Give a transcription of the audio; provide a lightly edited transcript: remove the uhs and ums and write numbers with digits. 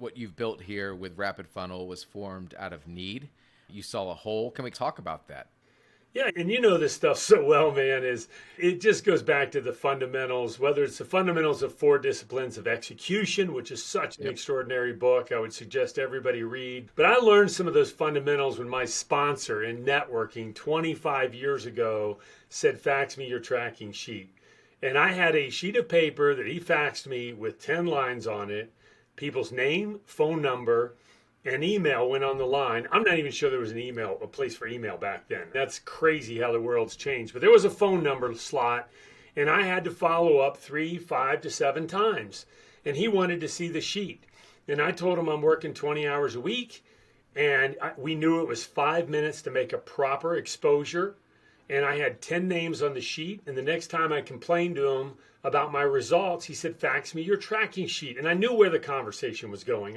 What you've built here with Rapid Funnel was formed out of need. You saw a hole. Can we talk about that? Yeah, and you know this stuff so well, man, is it just goes back to the fundamentals, whether it's the fundamentals of four disciplines of execution, which is such an Yep. extraordinary book. I would suggest everybody read. But I learned some of those fundamentals when my sponsor in networking 25 years ago said, fax me your tracking sheet. And I had a sheet of paper that he faxed me with 10 lines on it, people's name, phone number, and email went on the line. I'm not even sure there was a place for email back then. That's crazy how the world's changed. But there was a phone number slot, and I had to follow up 3, 5 to 7 times. And he wanted to see the sheet. And I told him I'm working 20 hours a week, and we knew it was 5 minutes to make a proper exposure. And I had 10 names on the sheet. And the next time I complained to him about my results, he said, fax me your tracking sheet. And I knew where the conversation was going.